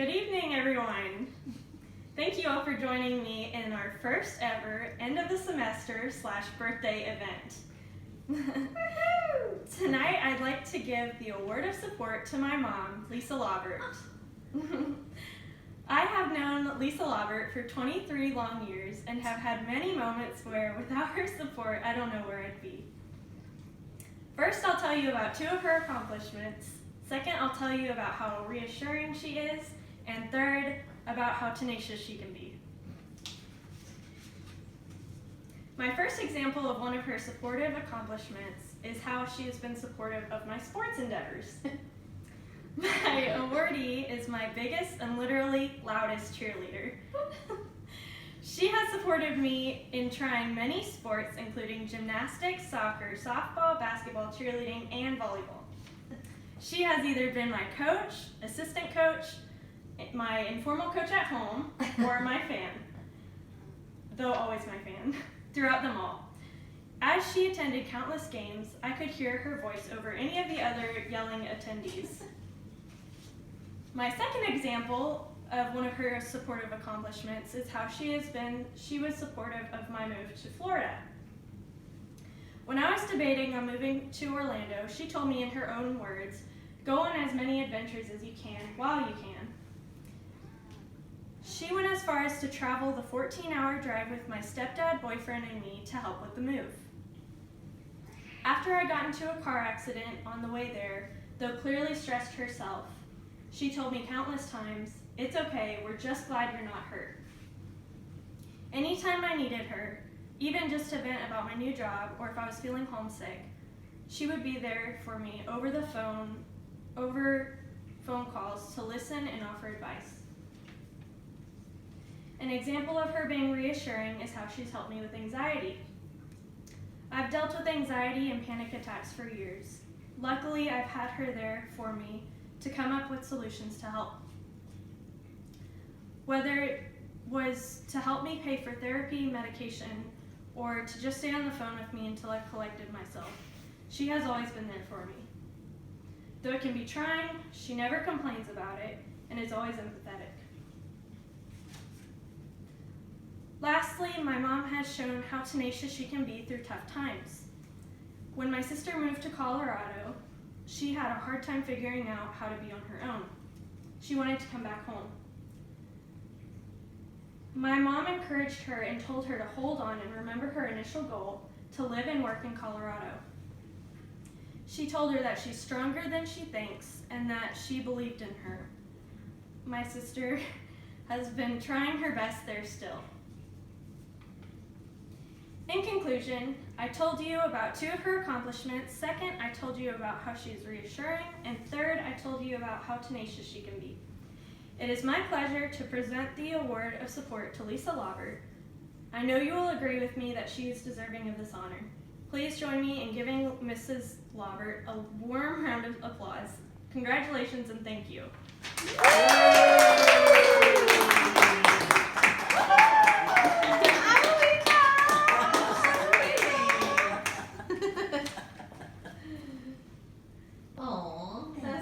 Good evening, everyone. Thank you all for joining me in our first ever end of the semester / birthday event. Tonight, I'd like to give the award of support to my mom, Lisa Lobert. I have known Lisa Lobert for 23 long years and have had many moments where without her support, I don't know where I'd be. First, I'll tell you about 2 of her accomplishments. Second, I'll tell you about how reassuring she is. And third, about how tenacious she can be. My first example of one of her supportive accomplishments is how she has been supportive of my sports endeavors. My awardee is my biggest and literally loudest cheerleader. She has supported me in trying many sports, including gymnastics, soccer, softball, basketball, cheerleading, and volleyball. She has either been my coach, assistant coach, my informal coach at home, or my fan, though always my fan, throughout them all. As she attended countless games, I could hear her voice over any of the other yelling attendees. My second example of one of her supportive accomplishments is how she was supportive of my move to Florida. When I was debating on moving to Orlando, she told me in her own words, "Go on as many adventures as you can while you can." She went as far as to travel the 14-hour drive with my stepdad, boyfriend, and me to help with the move. After I got into a car accident on the way there, though clearly stressed herself, she told me countless times, "It's okay, we're just glad you're not hurt." Anytime I needed her, even just to vent about my new job or if I was feeling homesick, she would be there for me over phone calls to listen and offer advice. An example of her being reassuring is how she's helped me with anxiety. I've dealt with anxiety and panic attacks for years. Luckily, I've had her there for me to come up with solutions to help. Whether it was to help me pay for therapy, medication, or to just stay on the phone with me until I've collected myself, she has always been there for me. Though it can be trying, she never complains about it and is always empathetic. Lastly, my mom has shown how tenacious she can be through tough times. When my sister moved to Colorado, she had a hard time figuring out how to be on her own. She wanted to come back home. My mom encouraged her and told her to hold on and remember her initial goal, to live and work in Colorado. She told her that she's stronger than she thinks and that she believed in her. My sister has been trying her best there still. In conclusion, I told you about 2 of her accomplishments. Second, I told you about how she is reassuring. And third, I told you about how tenacious she can be. It is my pleasure to present the award of support to Lisa Lobert. I know you will agree with me that she is deserving of this honor. Please join me in giving Mrs. Lobert a warm round of applause. Congratulations and thank you.